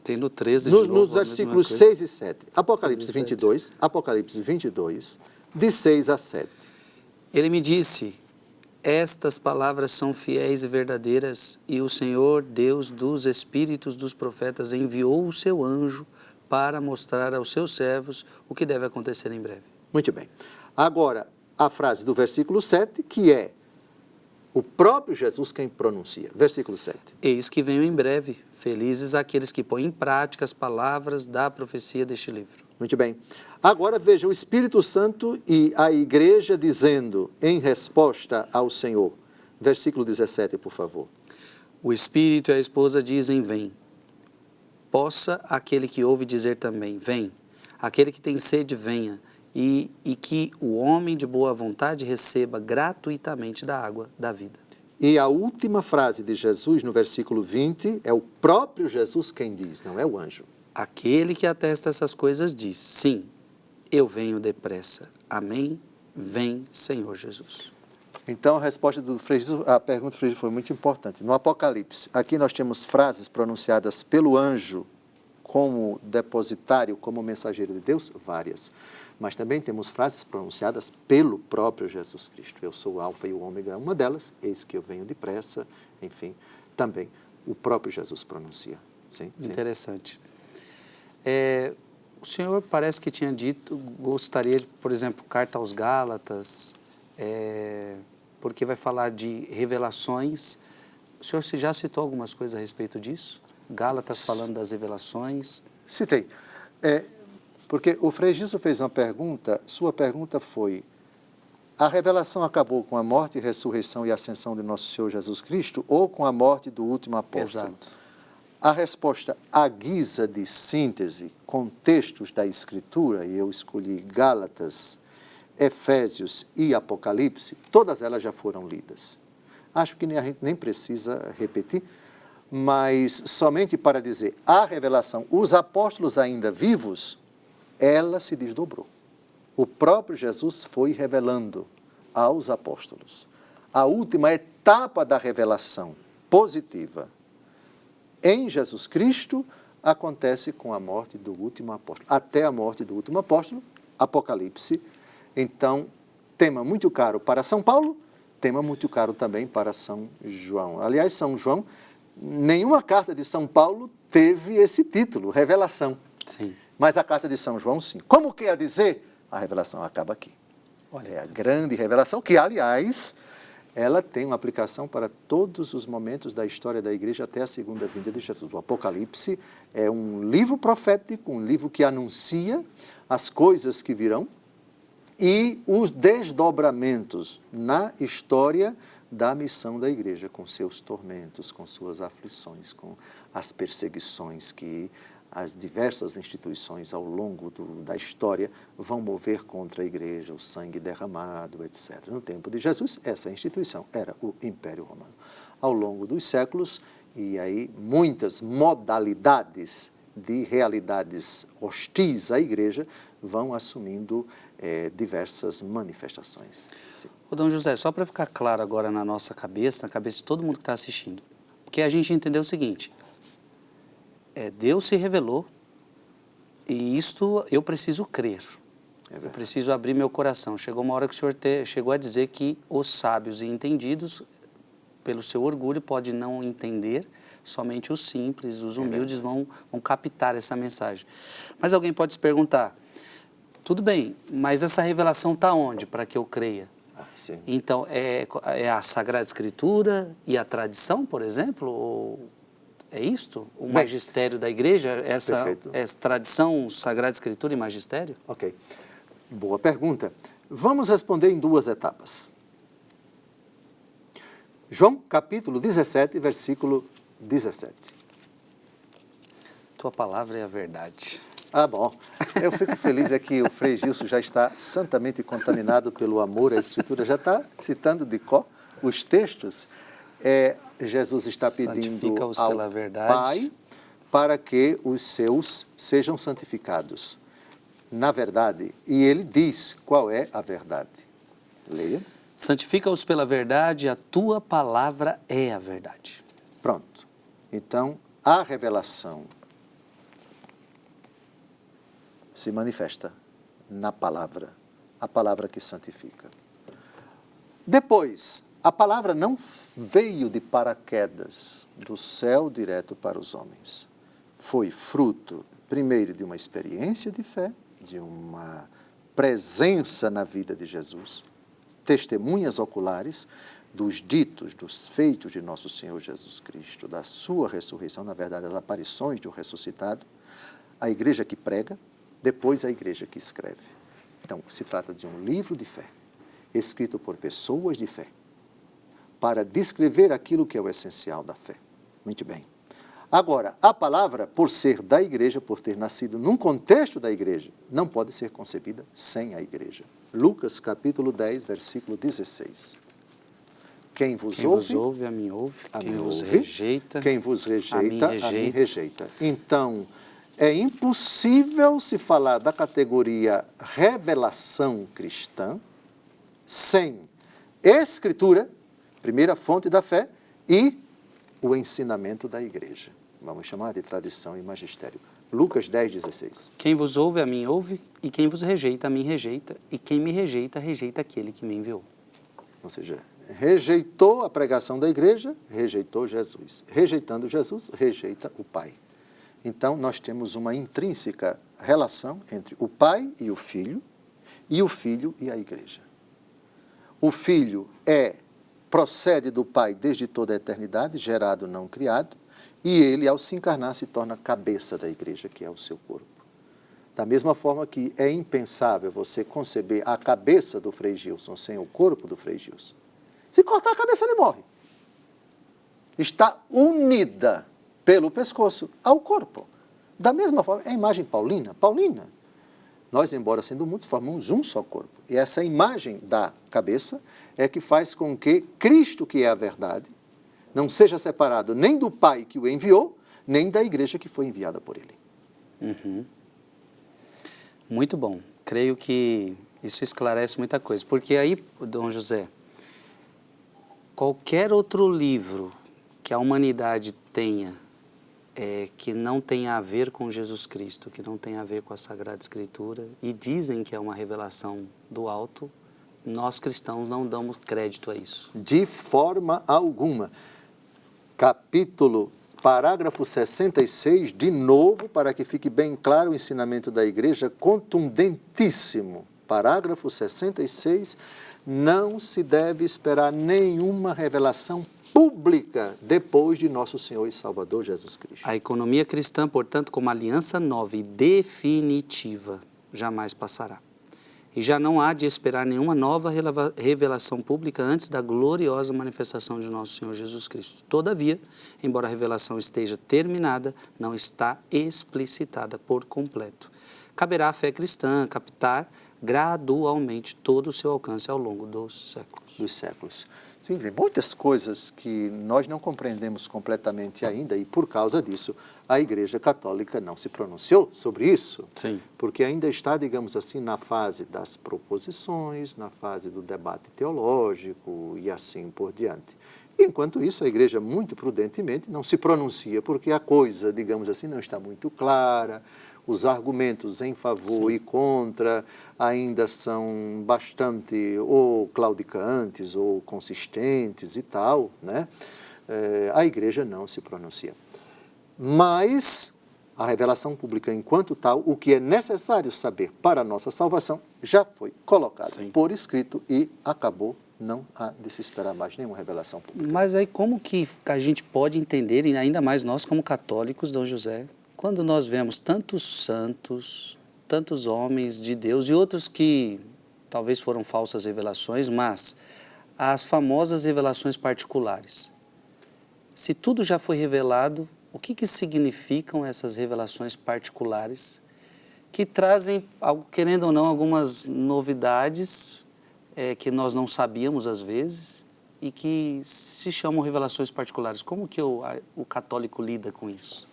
Tem no 13 de novo, nos versículos 6 e 7. Apocalipse 22, Apocalipse 22, de 6 a 7. Ele me disse, estas palavras são fiéis e verdadeiras, e o Senhor, Deus dos espíritos dos profetas, enviou o seu anjo para mostrar aos seus servos o que deve acontecer em breve. Muito bem. Agora, a frase do versículo 7, que é o próprio Jesus quem pronuncia. Versículo 7. Eis que venho em breve, felizes aqueles que põem em prática as palavras da profecia deste livro. Muito bem. Agora veja o Espírito Santo e a igreja dizendo em resposta ao Senhor. Versículo 17, por favor. O Espírito e a esposa dizem, vem. Possa aquele que ouve dizer também, vem. Aquele que tem sede, venha. E que o homem de boa vontade receba gratuitamente da água da vida. E a última frase de Jesus, no versículo 20, é o próprio Jesus quem diz, não é o anjo. Aquele que atesta essas coisas diz, sim, eu venho depressa. Amém? Vem, Senhor Jesus. Então, a resposta do Frei Jesus, a pergunta do Frei Jesus foi muito importante. No Apocalipse, aqui nós temos frases pronunciadas pelo anjo como depositário, como mensageiro de Deus, várias. Mas também temos frases pronunciadas pelo próprio Jesus Cristo. Eu sou o alfa e o ômega, uma delas, eis que eu venho depressa, enfim, também o próprio Jesus pronuncia. Sim, interessante. O senhor parece que tinha dito, gostaria de, por exemplo, carta aos Gálatas, porque vai falar de revelações. O senhor já citou algumas coisas a respeito disso? Gálatas falando das revelações? Citei. Porque o Frei Jesus fez uma pergunta, sua pergunta foi, a revelação acabou com a morte, ressurreição e ascensão de nosso Senhor Jesus Cristo ou com a morte do último apóstolo? Exato. A resposta, à guisa de síntese, com textos da Escritura, e eu escolhi Gálatas, Efésios e Apocalipse, todas elas já foram lidas. Acho que a gente nem precisa repetir, mas somente para dizer, a revelação, os apóstolos ainda vivos, ela se desdobrou. O próprio Jesus foi revelando aos apóstolos. A última etapa da revelação positiva em Jesus Cristo acontece com a morte do último apóstolo. Até a morte do último apóstolo, Apocalipse. Então, tema muito caro para São Paulo, tema muito caro também para São João. Aliás, São João, nenhuma carta de São Paulo teve esse título, Revelação. Sim. Mas a carta de São João, sim. Como quer dizer? A revelação acaba aqui. Olha, É a grande revelação que, aliás, ela tem uma aplicação para todos os momentos da história da igreja até a segunda vinda de Jesus. O Apocalipse é um livro profético, um livro que anuncia as coisas que virão e os desdobramentos na história da missão da igreja, com seus tormentos, com suas aflições, com as perseguições que as diversas instituições ao longo da história vão mover contra a igreja, o sangue derramado, etc. No tempo de Jesus, essa instituição era o Império Romano. Ao longo dos séculos, e aí muitas modalidades de realidades hostis à igreja vão assumindo diversas manifestações. Sim. Ô, Dom José, só para ficar claro agora na nossa cabeça, na cabeça de todo mundo que está assistindo, porque a gente entendeu o seguinte, Deus se revelou e isto eu preciso crer, eu preciso abrir meu coração. Chegou uma hora que o Senhor chegou a dizer que os sábios e entendidos, pelo seu orgulho, podem não entender, somente os simples, os humildes vão captar essa mensagem. Mas alguém pode se perguntar, tudo bem, mas essa revelação está onde para que eu creia? Sim. Então, é a Sagrada Escritura e a tradição, por exemplo? Ou é isto? O magistério da igreja? Essa tradição, Sagrada Escritura e magistério? Ok. Boa pergunta. Vamos responder em duas etapas. João, capítulo 17, versículo 17. Tua palavra é a verdade. Ah, bom. Eu fico feliz que o Frei Gilson já está santamente contaminado pelo amor à Escritura, já está citando de cor os textos. Jesus está pedindo ao Pai para que os seus sejam santificados na verdade. E ele diz qual é a verdade. Leia. Santifica-os pela verdade, a tua palavra é a verdade. Pronto. Então, a revelação se manifesta na palavra, a palavra que santifica. Depois, a palavra não veio de paraquedas do céu direto para os homens. Foi fruto, primeiro, de uma experiência de fé, de uma presença na vida de Jesus, testemunhas oculares dos ditos, dos feitos de nosso Senhor Jesus Cristo, da sua ressurreição, na verdade, as aparições do ressuscitado, a igreja que prega, depois a igreja que escreve. Então, se trata de um livro de fé, escrito por pessoas de fé, para descrever aquilo que é o essencial da fé. Muito bem. Agora, a palavra, por ser da igreja, por ter nascido num contexto da igreja, não pode ser concebida sem a igreja. Lucas, capítulo 10, versículo 16. Quem vos ouve, a mim ouve. Quem vos rejeita, a mim rejeita. Então, é impossível se falar da categoria revelação cristã sem Escritura, primeira fonte da fé, e o ensinamento da igreja. Vamos chamar de tradição e magistério. Lucas 10, 16. Quem vos ouve, a mim ouve, e quem vos rejeita, a mim rejeita, e quem me rejeita, rejeita aquele que me enviou. Ou seja, rejeitou a pregação da igreja, rejeitou Jesus. Rejeitando Jesus, rejeita o Pai. Então, nós temos uma intrínseca relação entre o Pai e o Filho e a igreja. O Filho procede do Pai desde toda a eternidade, gerado, não criado, e ele, ao se encarnar, se torna cabeça da igreja, que é o seu corpo. Da mesma forma que é impensável você conceber a cabeça do Frei Gilson sem o corpo do Frei Gilson. Se cortar a cabeça, ele morre. Está unida pelo pescoço ao corpo. Da mesma forma, é a imagem paulina. Paulina, nós, embora sendo muitos, formamos um só corpo. E essa imagem da cabeça é que faz com que Cristo, que é a verdade, não seja separado nem do Pai que o enviou, nem da igreja que foi enviada por ele. Uhum. Muito bom. Creio que isso esclarece muita coisa. Porque aí, Dom José, qualquer outro livro que a humanidade tenha, que não tenha a ver com Jesus Cristo, que não tenha a ver com a Sagrada Escritura, e dizem que é uma revelação do alto, nós cristãos não damos crédito a isso. De forma alguma. Parágrafo 66, de novo, para que fique bem claro o ensinamento da igreja, contundentíssimo. Parágrafo 66, não se deve esperar nenhuma revelação pública depois de nosso Senhor e Salvador Jesus Cristo. A economia cristã, portanto, como aliança nova e definitiva, jamais passará. E já não há de esperar nenhuma nova revelação pública antes da gloriosa manifestação de nosso Senhor Jesus Cristo. Todavia, embora a revelação esteja terminada, não está explicitada por completo. Caberá à fé cristã captar gradualmente todo o seu alcance ao longo dos séculos. Sim, tem muitas coisas que nós não compreendemos completamente ainda e, por causa disso, a Igreja Católica não se pronunciou sobre isso. Sim. Porque ainda está, digamos assim, na fase das proposições, na fase do debate teológico e assim por diante. E, enquanto isso, a Igreja, muito prudentemente, não se pronuncia, porque a coisa, digamos assim, não está muito clara, os argumentos em favor Sim. e contra ainda são bastante ou claudicantes ou consistentes e tal, né? A Igreja não se pronuncia. Mas a revelação pública enquanto tal, o que é necessário saber para a nossa salvação, já foi colocado Sim. por escrito e acabou. Não há de se esperar mais nenhuma revelação pública. Mas aí como que a gente pode entender, e ainda mais nós como católicos, Dom José, quando nós vemos tantos santos, tantos homens de Deus e outros que talvez foram falsas revelações, mas as famosas revelações particulares. Se tudo já foi revelado, o que significam essas revelações particulares que trazem, querendo ou não, algumas novidades que nós não sabíamos às vezes e que se chamam revelações particulares? Como que o católico lida com isso?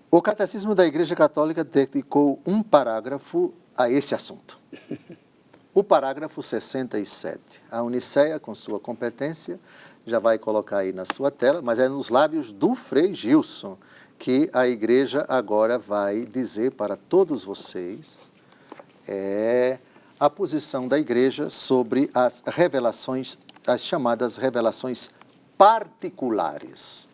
O Catecismo da Igreja Católica dedicou um parágrafo a esse assunto. O parágrafo 67. A Uniceia, com sua competência, já vai colocar aí na sua tela, mas é nos lábios do Frei Gilson que a Igreja agora vai dizer para todos vocês a posição da Igreja sobre as revelações, as chamadas revelações particulares.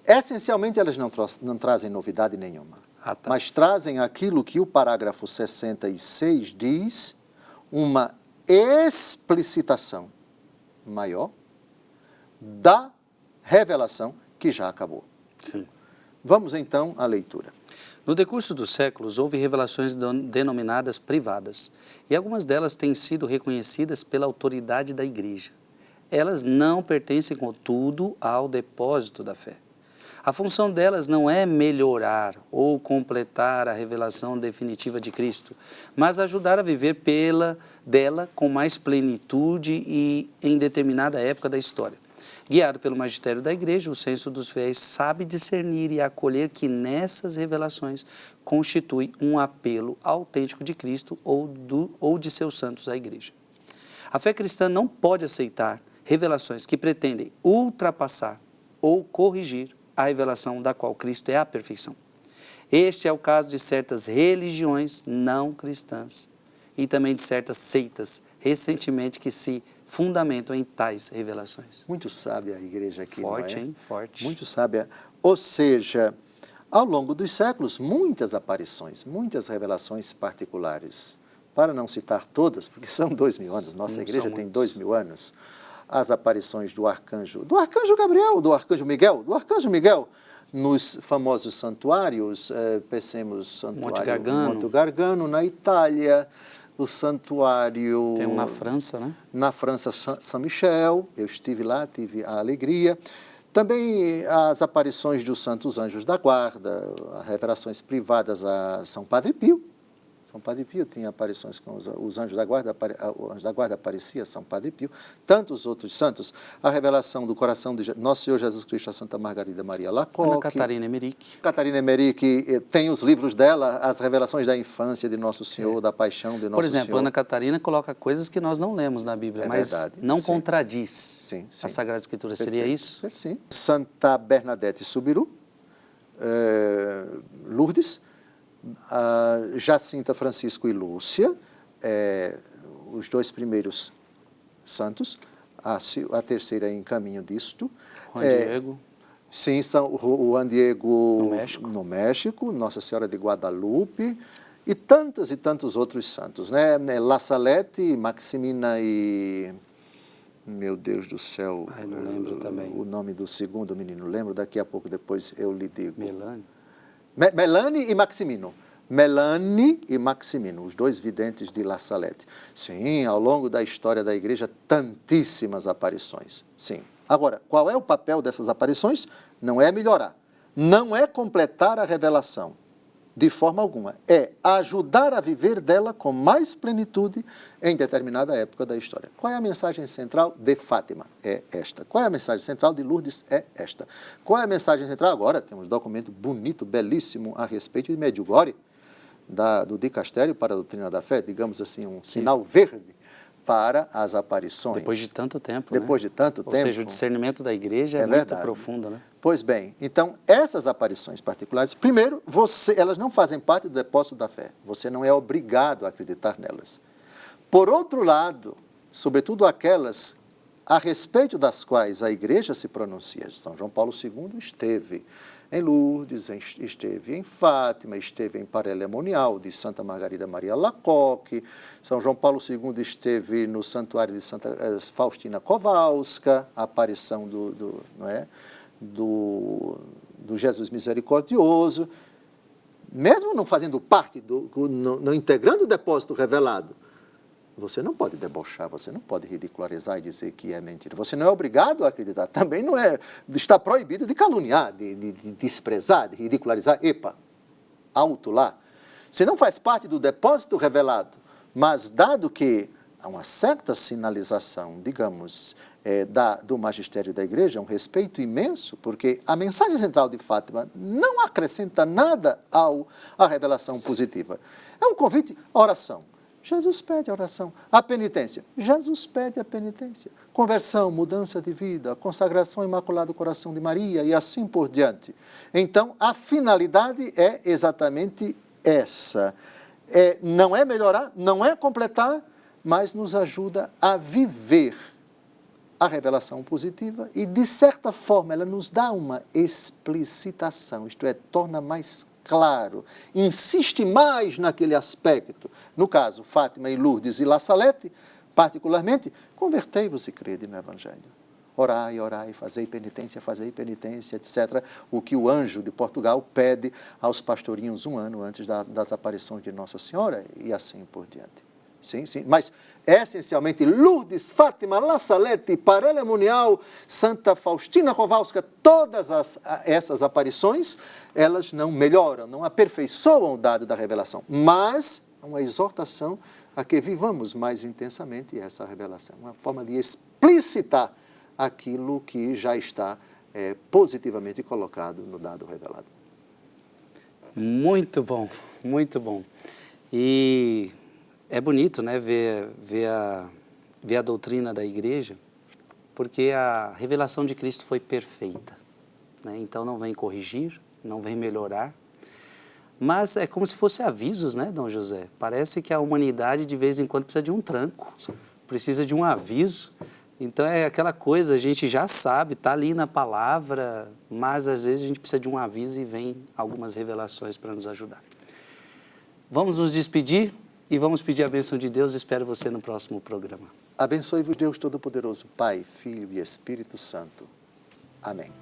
Essencialmente, elas não trazem novidade nenhuma, mas trazem aquilo que o parágrafo 66 diz, uma explicitação maior da revelação que já acabou. Sim. Vamos então à leitura. No decurso dos séculos, houve revelações denominadas privadas, e algumas delas têm sido reconhecidas pela autoridade da Igreja. Elas não pertencem, contudo, ao depósito da fé. A função delas não é melhorar ou completar a revelação definitiva de Cristo, mas ajudar a viver dela com mais plenitude e em determinada época da história. Guiado pelo magistério da Igreja, o senso dos fiéis sabe discernir e acolher que nessas revelações constitui um apelo autêntico de Cristo ou de seus santos à Igreja. A fé cristã não pode aceitar revelações que pretendem ultrapassar ou corrigir a revelação da qual Cristo é a perfeição. Este é o caso de certas religiões não cristãs e também de certas seitas recentemente que se fundamentam em tais revelações. Muito sábia a Igreja aqui, Forte, não é? hein? Forte. Muito sábia. Ou seja, ao longo dos séculos, muitas aparições, muitas revelações particulares. Para não citar todas, porque são 2000 anos, nossa Igreja tem 2000 anos. As aparições do arcanjo Gabriel, do arcanjo Miguel, nos famosos santuários, pensemos santuário Monte Gargano, na Itália, o santuário... Tem um na França, né? Na França, Saint-Michel, eu estive lá, tive a alegria. Também as aparições dos Santos Anjos da Guarda, revelações privadas a São Padre Pio. São Padre Pio tinha aparições com os anjos da guarda, o anjo da guarda aparecia a São Padre Pio, tantos outros santos, a revelação do coração de Nosso Senhor Jesus Cristo a Santa Margarida Maria Alacoque. Ana Catarina Emmerich. Catarina Emmerich tem os livros dela, as revelações da infância de Nosso Senhor, da paixão de Nosso Senhor. Por exemplo, Ana Catarina coloca coisas que nós não lemos na Bíblia, mas verdade, não sim. contradiz Sim. a Sagrada Escritura. Perfeito. Seria isso? Sim. Santa Bernadette Subiru, Lourdes, Jacinta, Francisco e Lúcia, os dois primeiros santos, a terceira em caminho disto. Juan Diego. Sim, são o Juan Diego No México, Nossa Senhora de Guadalupe e tantos outros santos, né? La Salette, Maximina e... Meu Deus do céu. Ai, não lembro também. O nome do segundo menino, lembro, daqui a pouco depois eu lhe digo. Melanie. Melanie e Maximino. Melanie e Maximino, os dois videntes de La Salette. Sim, ao longo da história da igreja, tantíssimas aparições. Sim. Agora, qual é o papel dessas aparições? Não é melhorar, não é completar a revelação, de forma alguma. É ajudar a viver dela com mais plenitude em determinada época da história. Qual é a mensagem central de Fátima? É esta. Qual é a mensagem central de Lourdes? É esta. Qual é a mensagem central? Agora temos um documento bonito, belíssimo, a respeito de Medjugorje, do Dicastério para a Doutrina da Fé, digamos assim, um sinal verde para as aparições. Depois de tanto tempo, Depois de tanto tempo. Ou seja, o discernimento da igreja é muito verdade. profundo, né? Pois bem, então, essas aparições particulares, primeiro, elas não fazem parte do depósito da fé. Você não é obrigado a acreditar nelas. Por outro lado, sobretudo aquelas a respeito das quais a igreja se pronuncia. São João Paulo II esteve em Lourdes, esteve em Fátima, esteve em Parelemonial de Santa Margarida Maria Alacoque. São João Paulo II esteve no santuário de Santa Faustina Kowalska, a aparição do Jesus Misericordioso. Mesmo não fazendo parte, não integrando o depósito revelado, você não pode debochar, você não pode ridicularizar e dizer que é mentira. Você não é obrigado a acreditar. Também não é, está proibido de caluniar, de desprezar, de ridicularizar. Epa, alto lá. Se não faz parte do depósito revelado, mas dado que há uma certa sinalização, digamos, do magistério da igreja, um respeito imenso, porque a mensagem central de Fátima não acrescenta nada à revelação positiva. É um convite à oração. Jesus pede a oração. A penitência. Jesus pede a penitência. Conversão, mudança de vida, consagração ao Imaculado Coração de Maria e assim por diante. Então, a finalidade é exatamente essa. Não é melhorar, não é completar, mas nos ajuda a viver a revelação positiva e, de certa forma, ela nos dá uma explicitação, isto é, torna mais claro, insiste mais naquele aspecto. No caso, Fátima e Lourdes e La Salette, particularmente, convertei-vos e crede no Evangelho. Orai, orai, fazei penitência, etc. O que o anjo de Portugal pede aos pastorinhos um ano antes das aparições de Nossa Senhora e assim por diante. Sim, mas essencialmente Lourdes, Fátima, La Salette, Parelemonial, Santa Faustina Kowalska, todas essas aparições, elas não melhoram, não aperfeiçoam o dado da revelação, mas uma exortação a que vivamos mais intensamente essa revelação, uma forma de explicitar aquilo que já está positivamente colocado no dado revelado. Muito bom, muito bom. E é bonito, né, ver a doutrina da igreja, porque a revelação de Cristo foi perfeita, né? Então não vem corrigir, não vem melhorar, mas é como se fosse avisos, né, Dom José? Parece que a humanidade de vez em quando precisa de um tranco, precisa de um aviso. Então é aquela coisa, a gente já sabe, está ali na palavra, mas às vezes a gente precisa de um aviso e vem algumas revelações para nos ajudar. Vamos nos despedir? E vamos pedir a bênção de Deus. Espero você no próximo programa. Abençoe-vos Deus Todo-Poderoso, Pai, Filho e Espírito Santo. Amém.